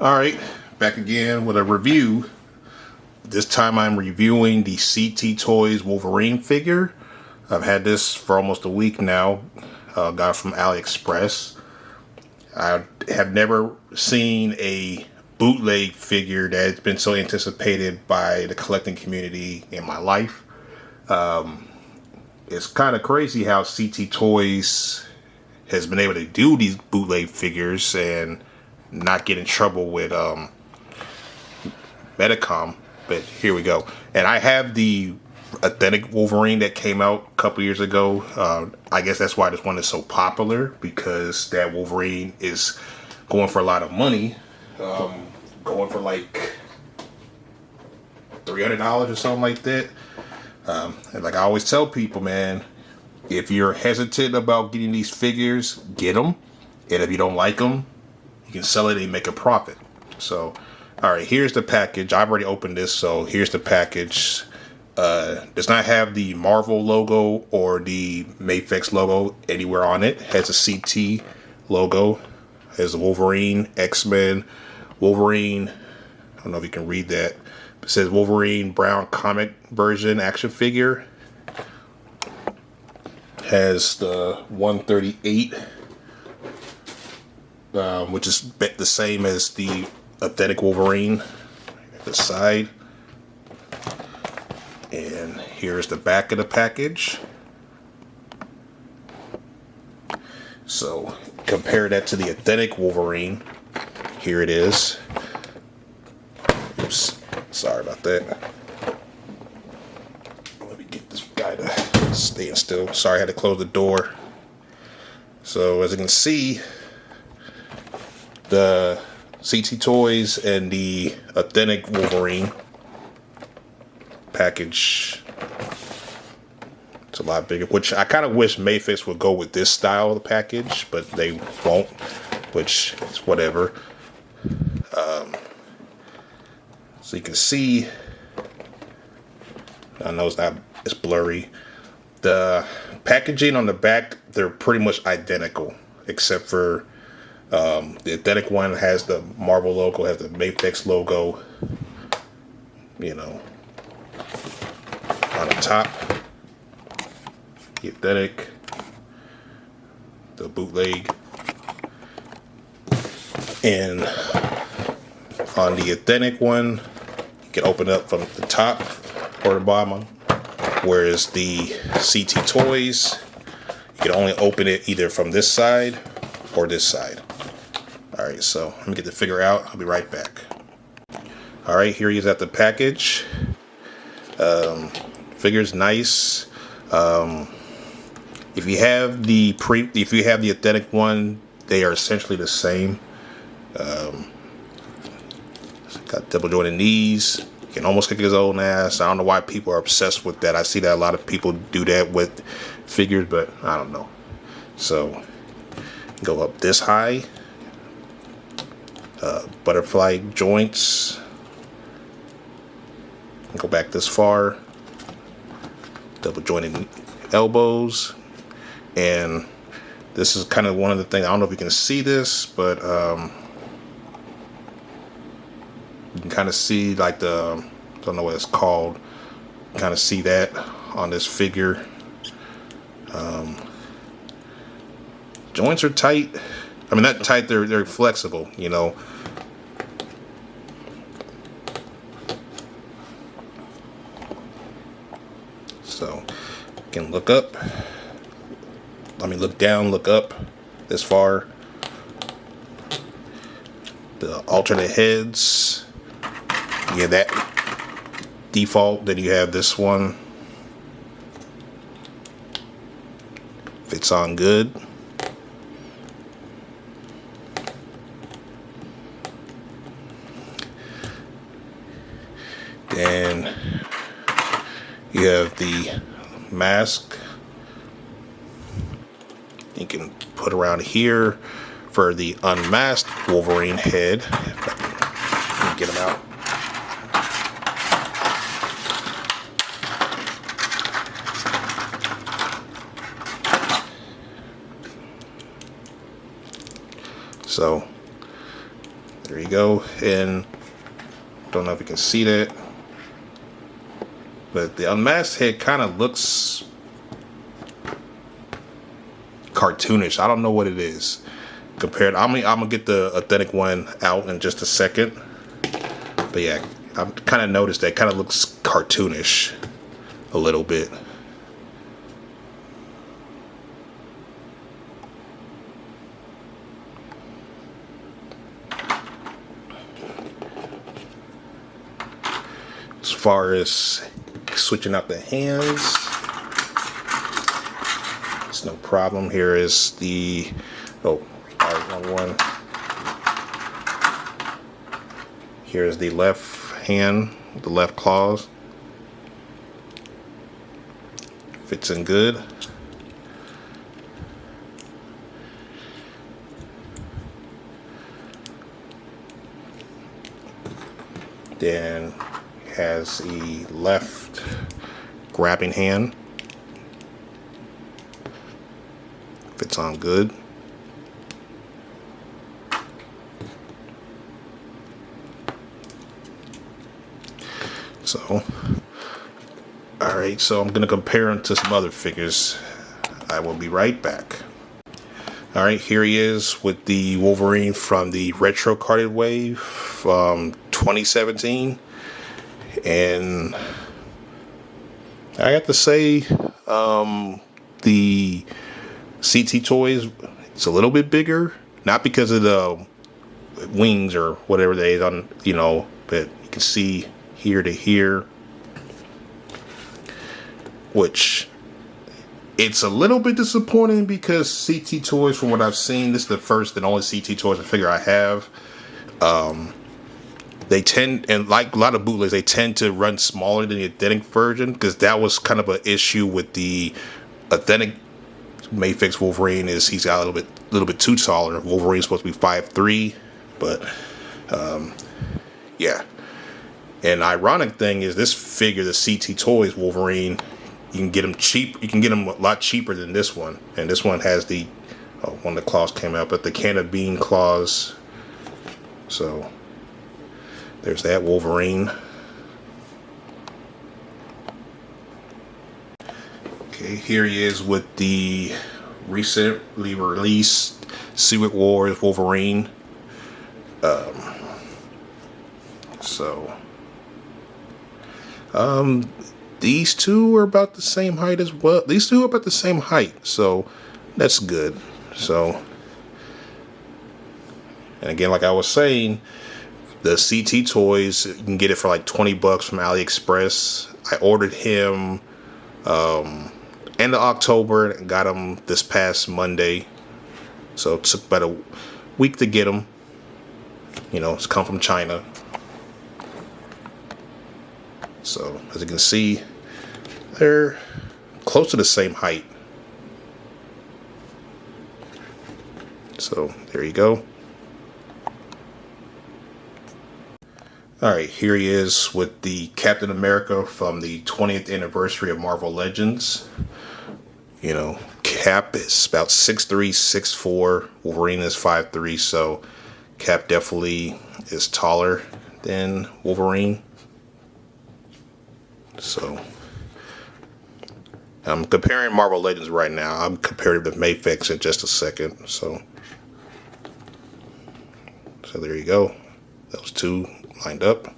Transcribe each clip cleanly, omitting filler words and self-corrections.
Alright, back again with a review. This time I'm reviewing the CT Toys Wolverine figure. I've had this for almost a week now. Got it from AliExpress. I have never seen a bootleg figure that's been so anticipated by the collecting community in my life. It's kind of crazy how CT Toys has been able to do these bootleg figures and not get in trouble with Medicom, but here we go. And I have the authentic Wolverine that came out a couple years ago. I guess that's why this one is so popular, because that Wolverine is going for a lot of money, going for like $300 or something like that. And like I always tell people, man, if you're hesitant about getting these figures, get them. And if you don't like them, you can sell it and make a profit. So, all right, here's the package. I've already opened this, so here's the package. Does not have the Marvel logo or the Mafex logo anywhere on it. Has a CT logo. Has the Wolverine, X-Men, Wolverine. I don't know if you can read that. It says Wolverine Brown comic version action figure. Has the 138. Which is the same as the authentic Wolverine at the side. And here's the back of the package. So compare that to the authentic Wolverine. Here it is. Oops, sorry about that. Let me get this guy to stay still. Sorry, I had to close the door. So as you can see, the CT Toys and the authentic Wolverine package, it's a lot bigger, which I kind of wish Mafex would go with this style of the package, but they won't, which is whatever. So you can see, I know it's blurry. The packaging on the back, they're pretty much identical, except for the authentic one has the Marvel logo, has the Mafex logo, you know, on the top. The authentic, the bootleg, and on the authentic one, you can open it up from the top or the bottom, whereas the CT Toys, you can only open it either from this side or this side. Alright, so let me get the figure out. I'll be right back. Alright, here he is at the package. Figure's nice. If you have the authentic one, they are essentially the same. Got double jointed knees. You can almost kick his own ass. I don't know why people are obsessed with that. I see that a lot of people do that with figures, but I don't know. So go up this high. Butterfly joints. Go back this far. Double jointed elbows. And this is kind of one of the things, I don't know if you can see this, but you can kind of see like the, I don't know what it's called, kind of see that on this figure. Joints are tight. I mean, not tight, they're flexible, you know. So you can look up. I mean, look down, look up this far. The alternate heads. You have that default. Then you have this one. Fits on good. Then you have the mask. You can put around here for the unmasked Wolverine head. Let me get him out. So There you go. And don't know if you can see that, but the unmasked head kind of looks cartoonish. I don't know what it is compared. I'm gonna get the authentic one out in just a second. But yeah, I've kind of noticed that kind of looks cartoonish a little bit. As far as switching out the hands, it's no problem. Here is the wrong one. Here's the left hand, the left claws. Fits in good. Then has a left grabbing hand. Fits on good. So, alright, so I'm going to compare him to some other figures. I will be right back. Alright, here he is with the Wolverine from the retro carded wave from 2017. And I have to say, the CT Toys, it's a little bit bigger. Not because of the wings or whatever they on, you know, but you can see here to here, which it's a little bit disappointing because CT Toys, from what I've seen, this is the first and only CT Toys figure I have. They tend, and like a lot of bootlegs, they tend to run smaller than the authentic version, because that was kind of an issue with the authentic Mayfix Wolverine. Is he's got a little bit too taller. Wolverine's supposed to be 5'3", but yeah. And the ironic thing is, this figure, the CT Toys Wolverine, you can get him cheap. You can get him a lot cheaper than this one. And this one has the one of the claws came out, but the can of bean claws. So there's that Wolverine. Okay, here he is with the recently released Secret Wars Wolverine. These two are about the same height as well. These two are about the same height, so that's good. So, and again, like I was saying, the CT Toys, you can get it for like $20 from AliExpress. I ordered him end of October and got him this past Monday. So it took about a week to get him. You know, it's come from China. So as you can see, they're close to the same height. So there you go. Alright, here he is with the Captain America from the 20th anniversary of Marvel Legends. You know, Cap is about 6'3", 6'4". Wolverine is 5'3", so Cap definitely is taller than Wolverine. So I'm comparing Marvel Legends right now. I'm comparing to Mayfix in just a second. So there you go. Those two lined up.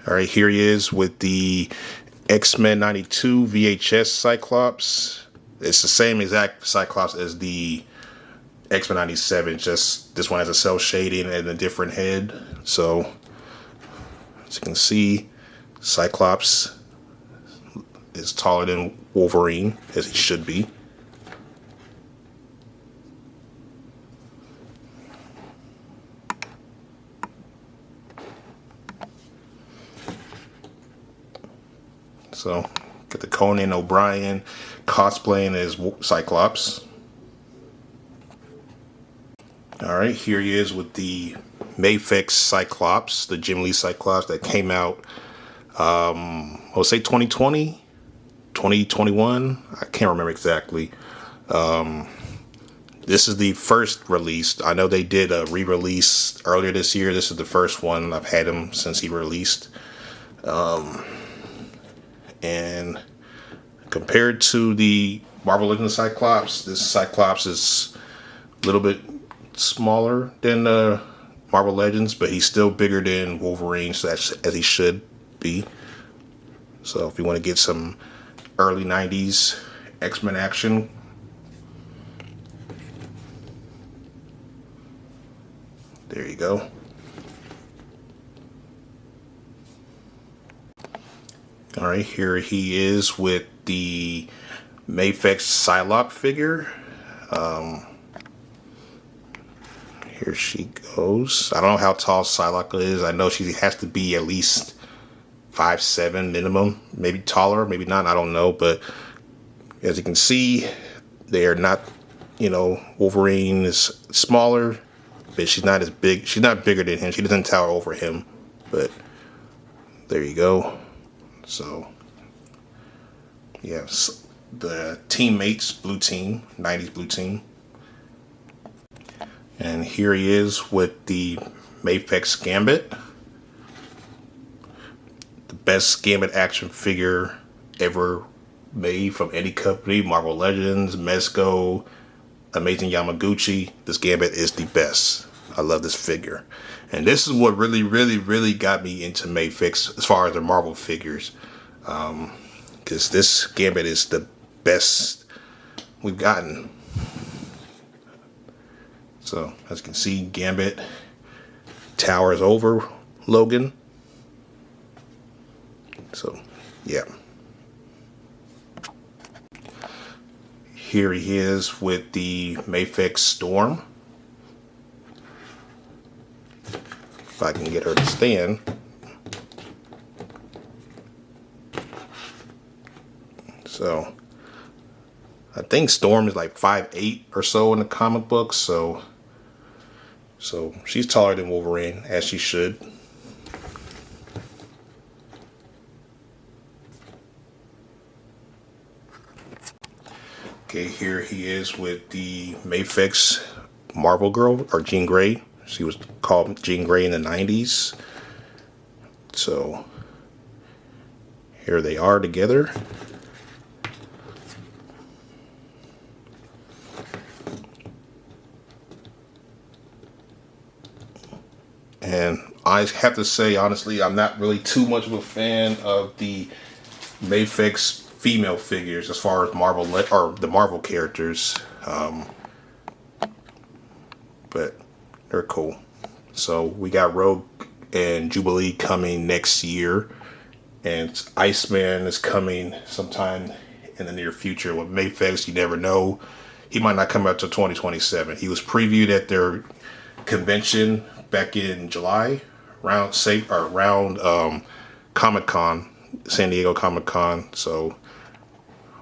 Alright, here he is with the X-Men 92 VHS Cyclops. It's the same exact Cyclops as the X-Men 97, just this one has a cell shading and a different head. So as you can see, Cyclops is taller than Wolverine, as he should be. So, got the Conan O'Brien cosplaying as Cyclops. Alright, here he is with the Mayfix Cyclops, the Jim Lee Cyclops that came out, I'll say 2020, 2021, I can't remember exactly. This is the first release. I know they did a re-release earlier this year. This is the first one. I've had him since he released. And compared to the Marvel Legends Cyclops, this Cyclops is a little bit smaller than Marvel Legends, but he's still bigger than Wolverine, so that's as he should be. So if you want to get some early 90s X-Men action, there you go. Alright, here he is with the Mafex Psylocke figure. Here she goes. I don't know how tall Psylocke is. I know she has to be at least 5'7" minimum. Maybe taller, maybe not. I don't know. But as you can see, they are not, Wolverine is smaller, but she's not as big. She's not bigger than him. She doesn't tower over him. But there you go. So, yes, the teammates, blue team, 90s blue team. And here he is with the Mafex Gambit. The best Gambit action figure ever made from any company. Marvel Legends, Mezco, Amazing Yamaguchi. This Gambit is the best. I love this figure. And this is what really, really, really got me into Mafex as far as the Marvel figures. Because this Gambit is the best we've gotten. So, as you can see, Gambit towers over Logan. So, yeah. Here he is with the Mafex Storm. If I can get her to stand. So, I think Storm is like 5'8" or so in the comic books, so she's taller than Wolverine, as she should. Okay, here he is with the Mafex Marvel Girl, or Jean Grey. She was called Jean Grey in the 90s. So, here they are together. And I have to say, honestly, I'm not really too much of a fan of the Mafex female figures as far as Marvel or the Marvel characters, but they're cool. So we got Rogue and Jubilee coming next year, and Iceman is coming sometime in the near future. With Mafex, you never know. He might not come out till 2027. He was previewed at their convention back in July, around Comic-Con, San Diego Comic-Con. So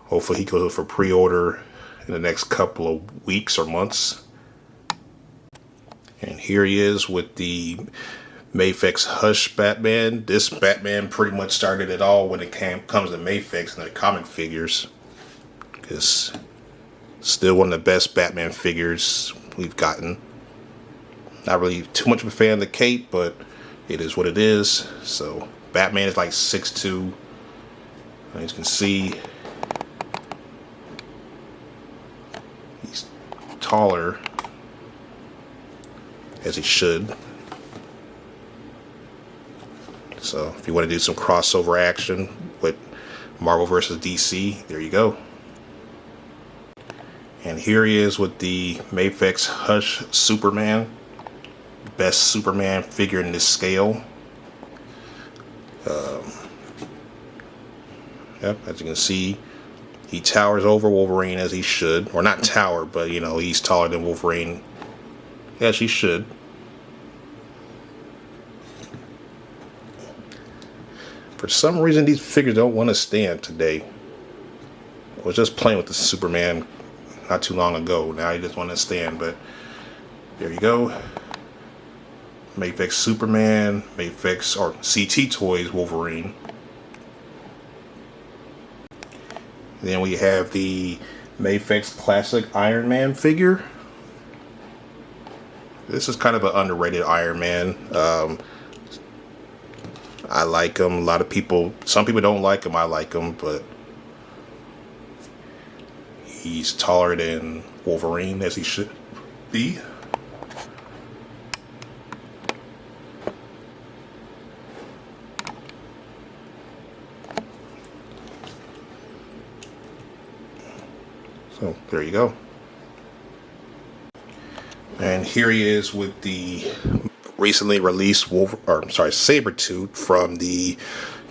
hopefully he goes for pre-order in the next couple of weeks or months. And here he is with the Mafex Hush Batman. This Batman pretty much started it all when it comes to Mafex and the comic figures. It's still one of the best Batman figures we've gotten. Not really too much of a fan of the cape, but it is what it is. So Batman is like 6'2". As you can see, he's taller, as he should. So if you want to do some crossover action with Marvel versus DC, there you go. And here he is with the Mafex Hush Superman. Best Superman figure in this scale. Yep, as you can see, he towers over Wolverine as he should. Or not tower, but he's taller than Wolverine. As he should. For some reason, these figures don't want to stand today. I was just playing with the Superman not too long ago. Now he just want to stand, but there you go. Mafex Superman, Mafex or CT Toys Wolverine. And then we have the Mafex Classic Iron Man figure. This is kind of an underrated Iron Man. I like him. A lot of people, some people don't like him. I like him, but he's taller than Wolverine, as he should be. So there you go. And here he is with the recently released Sabretooth from the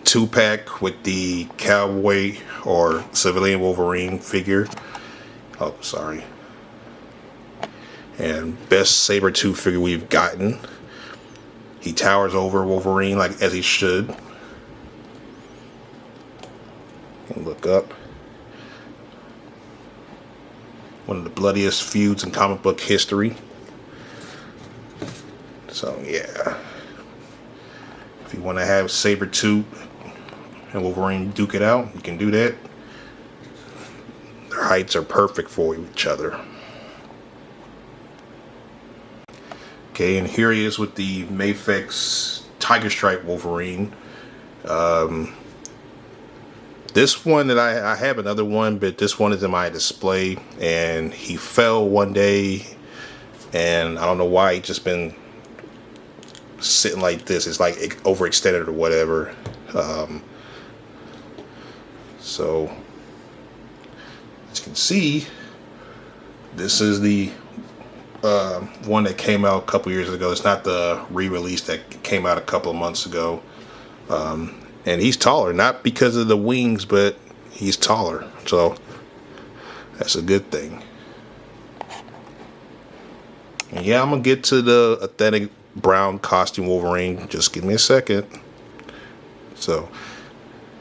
2-pack with the cowboy or civilian Wolverine figure. Oh, sorry. And best Sabretooth figure we've gotten. He towers over Wolverine like as he should. You can look up. One of the bloodiest feuds in comic book history. So yeah, if you want to have Sabretooth and Wolverine duke it out, you can do that. Their heights are perfect for each other. Okay, and here he is with the Mafex Tiger Stripe Wolverine. This one that I have another one, but this one is in my display, and he fell one day, and I don't know why. He just been sitting like this. It's like overextended or whatever. So as you can see, this is the one that came out a couple years ago. It's not the re-release that came out a couple of months ago. And he's taller, not because of the wings, but he's taller, so that's a good thing. And yeah, I'm gonna get to the authentic brown costume Wolverine. Just give me a second. So,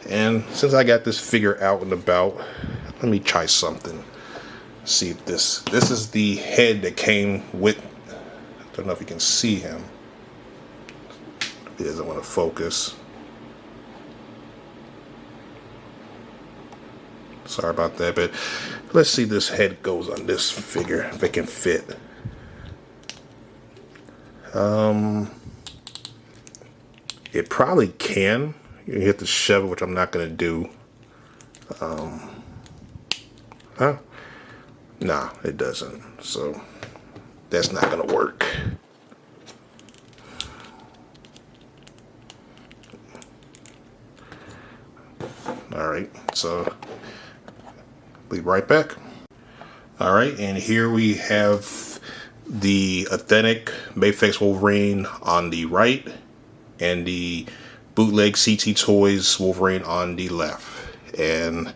and since I got this figure out and about, let me try something. See if this is the head that came with. I don't know if you can see him. He doesn't want to focus. Sorry about that, but let's see if this head goes on this figure, if it can fit. It probably can. You have to shove it, which I'm not going to do. Nah, it doesn't. So that's not going to work. All right, so be right back. All right, and here we have the authentic Mafex Wolverine on the right and the bootleg CT Toys Wolverine on the left. And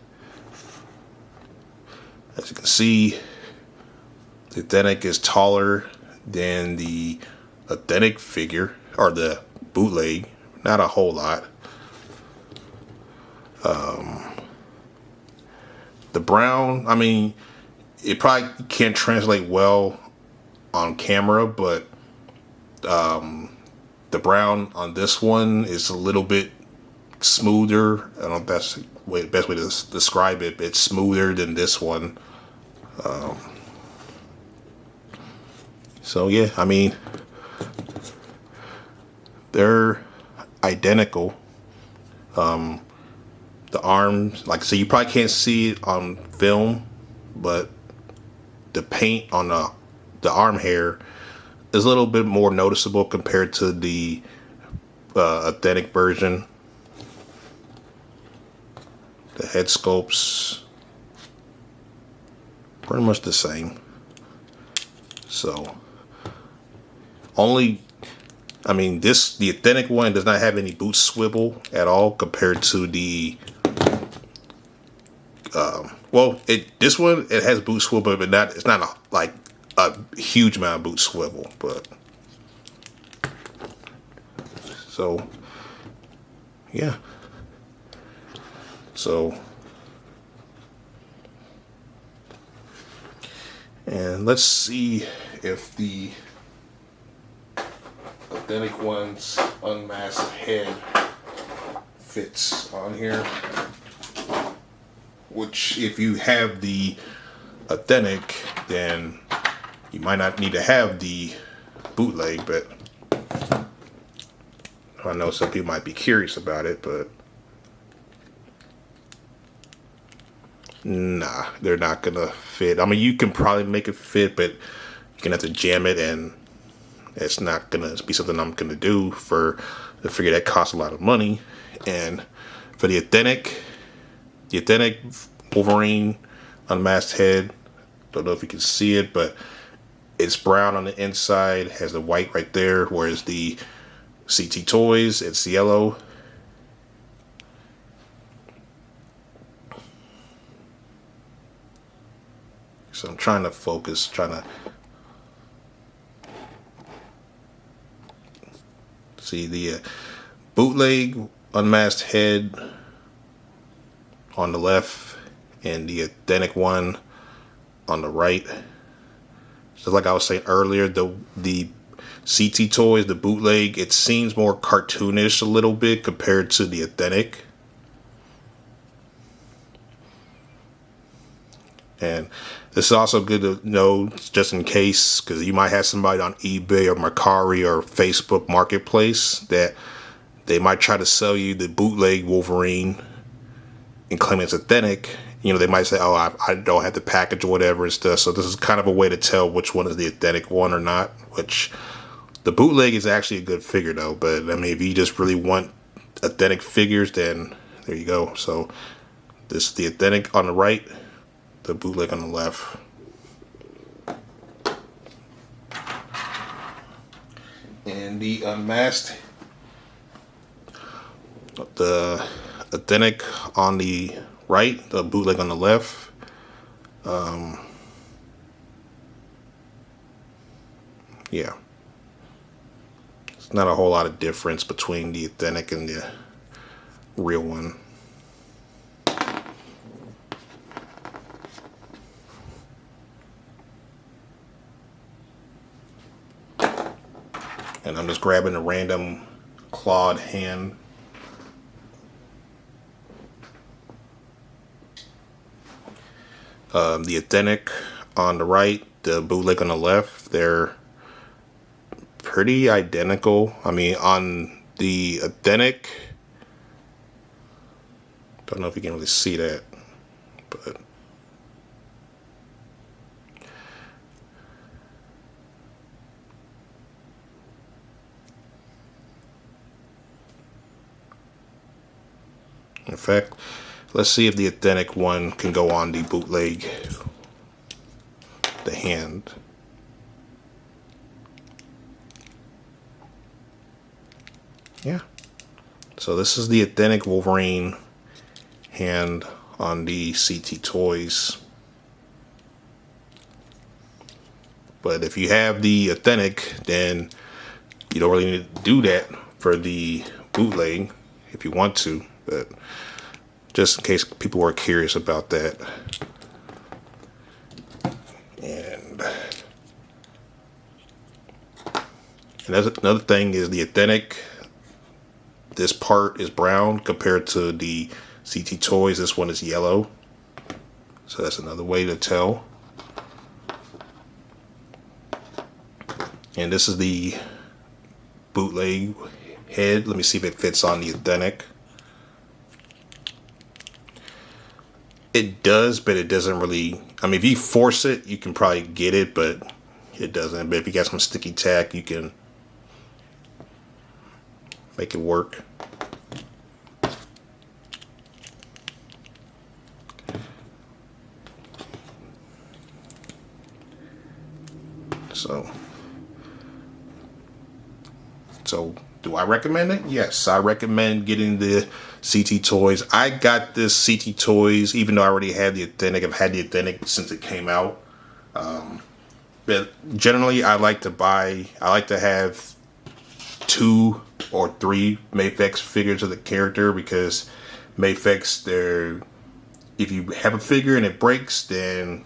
as you can see, the authentic is taller than the authentic figure, or the bootleg, not a whole lot. The brown, I mean, it probably can't translate well on camera, but the brown on this one is a little bit smoother. I don't know if that's the best way to describe it. It's smoother than this one. So yeah, I mean, they're identical. The arms, like I said, you probably can't see it on film, but the paint on the arm hair is a little bit more noticeable compared to the authentic version. The head sculpts pretty much the same. So only, I mean, the authentic one does not have any boot swivel at all compared to the this one, it has boot swivel, but it's not like a huge amount of boot swivel. But so yeah, so and let's see if the authentic one's unmasked head fits on here. Which, if you have the authentic, then you might not need to have the bootleg, but I know some people might be curious about it, but nah, they're not gonna fit. I mean, you can probably make it fit, but you're gonna have to jam it, and it's not gonna be something I'm gonna do for a figure that costs a lot of money. And for the authentic Wolverine unmasked head, don't know if you can see it, but it's brown on the inside, has the white right there, whereas the CT Toys, it's yellow. So I'm trying to focus, trying to see the bootleg unmasked head on the left and the authentic one on the right. Just like I was saying earlier, the CT Toys, the bootleg, it seems more cartoonish a little bit compared to the authentic. And this is also good to know, just in case, because you might have somebody on eBay or Mercari or Facebook Marketplace that they might try to sell you the bootleg Wolverine and claim it's authentic. You know, they might say, oh, I don't have the package or whatever and stuff. So this is kind of a way to tell which one is the authentic one or not, which the bootleg is actually a good figure though. But I mean, if you just really want authentic figures, then there you go. So this is the authentic on the right, the bootleg on the left. And the unmasked, the authentic on the right, the bootleg on the left. Yeah, it's not a whole lot of difference between the authentic and the real one. And I'm just grabbing a random clawed hand. The authentic on the right, the bootleg on the left, they're pretty identical. I mean, on the authentic, don't know if you can really see that, but in fact, let's see if the authentic one can go on the bootleg, the hand. Yeah. So this is the authentic Wolverine hand on the CT Toys. But if you have the authentic, then you don't really need to do that for the bootleg if you want to. But just in case people were curious about that. And another thing is the authentic, this part is brown compared to the CT Toys. This one is yellow. So that's another way to tell. And this is the bootleg head. Let me see if it fits on the authentic. It does, but it doesn't really. I mean, if you force it, you can probably get it, but it doesn't. But if you got some sticky tack, you can make it work. So do I recommend it? Yes, I recommend getting the CT Toys. I got this CT Toys even though I already had the authentic. I've had the authentic since it came out. But generally, I like to have 2 or 3 Mafex figures of the character, because Mafex, if you have a figure and it breaks, then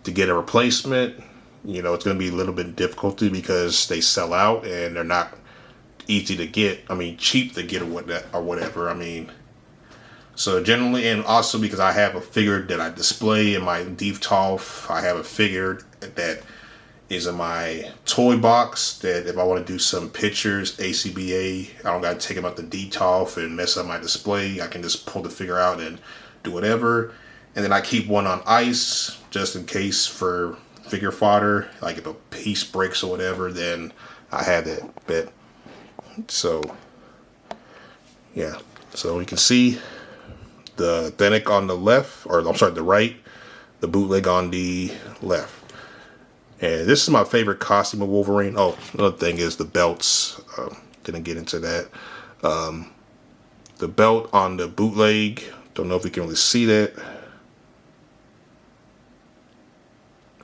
to get a replacement, you know, it's going to be a little bit difficult because they sell out and they're not easy to get. I mean, cheap to get or whatever. I mean, so generally, and also because I have a figure that I display in my Dieftalf, I have a figure that is in my toy box that if I want to do some pictures, ACBA, I don't got to take them out the DTOF and mess up my display. I can just pull the figure out and do whatever. And then I keep one on ice just in case for figure fodder. Like if a piece breaks or whatever, then I have that bit. So, yeah. So you can see the authentic on the left, or I'm sorry, the right, the bootleg on the left. And this is my favorite costume of Wolverine. Oh, another thing is the belts. Didn't get into that. The belt on the bootleg. Don't know if you can really see that.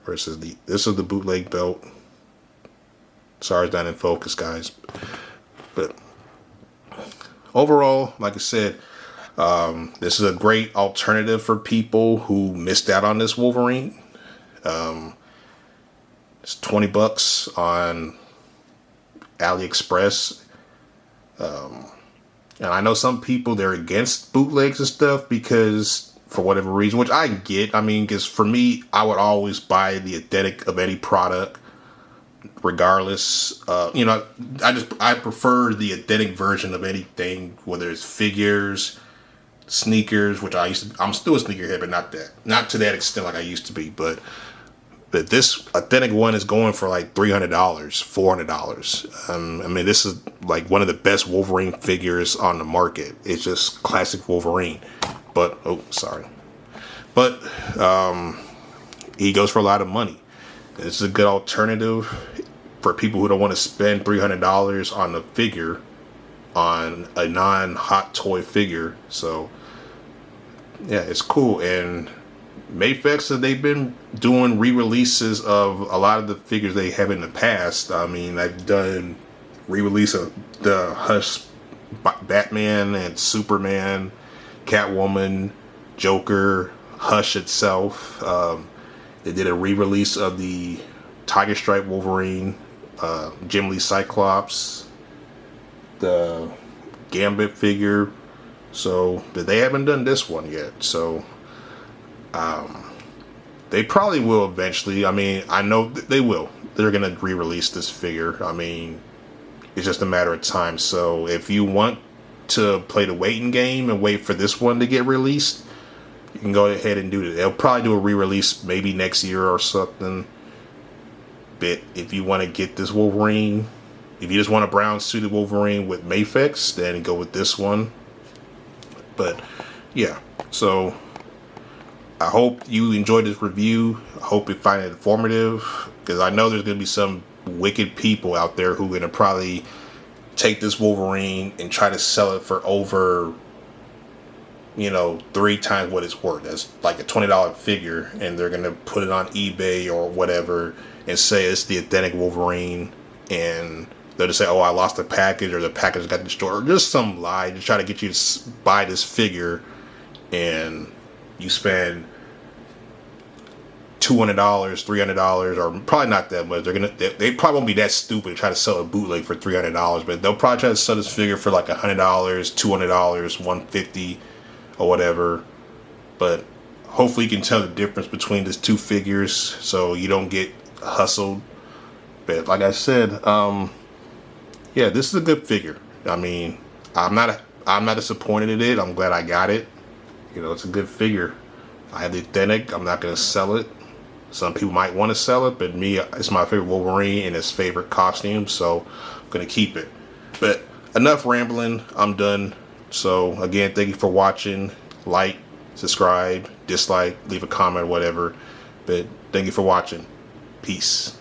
Versus this is the bootleg belt. Sorry it's not in focus, guys. But overall, like I said, this is a great alternative for people who missed out on this Wolverine. It's $20 on AliExpress. And I know some people, they're against bootlegs and stuff because for whatever reason, which I get. I mean, because for me, I would always buy the authentic of any product regardless. I prefer the authentic version of anything, whether it's figures, sneakers, which I'm still a sneakerhead, but not to that extent like I used to be. But this authentic one is going for like $300, $400. I mean, this is like one of the best Wolverine figures on the market. It's just classic Wolverine. But he goes for a lot of money. It's a good alternative for people who don't want to spend $300 on a figure, on a non-hot toy figure. So yeah, it's cool. And Mafex, they've been doing re-releases of a lot of the figures they have in the past. I mean, they've done re-release of the Hush Batman and Superman, Catwoman, Joker, Hush itself. They did a re-release of the Tiger Stripe Wolverine, Jim Lee Cyclops, the Gambit figure. So, but they haven't done this one yet. So, they probably will eventually. I mean, I know they will. They're going to re-release this figure. I mean, it's just a matter of time. So, if you want to play the waiting game and wait for this one to get released, you can go ahead and do it. They'll probably do a re-release maybe next year or something. But if you want to get this Wolverine, if you just want a brown suited Wolverine with Mafex, then go with this one. But yeah, so I hope you enjoyed this review. I hope you find it informative, because I know there's going to be some wicked people out there who are going to probably take this Wolverine and try to sell it for over, 3 times what it's worth. That's like a $20 figure, and they're going to put it on eBay or whatever and say it's the authentic Wolverine, and they'll just say, oh, I lost the package, or the package got destroyed, or just some lie to try to get you to buy this figure, and you spend $200, $300, or probably not that much. They probably won't be that stupid to try to sell a bootleg for $300, but they'll probably try to sell this figure for like $100, $200, $150, or whatever. But hopefully you can tell the difference between these two figures, so you don't get hustled. But like I said, yeah, this is a good figure. I mean, I'm not disappointed in it. I'm glad I got it. It's a good figure. I have the authentic. I'm not going to sell it. Some people might want to sell it, but me, it's my favorite Wolverine and his favorite costume, so I'm going to keep it. But enough rambling. I'm done. So again, thank you for watching. Like, subscribe, dislike, leave a comment, whatever. But thank you for watching. Peace.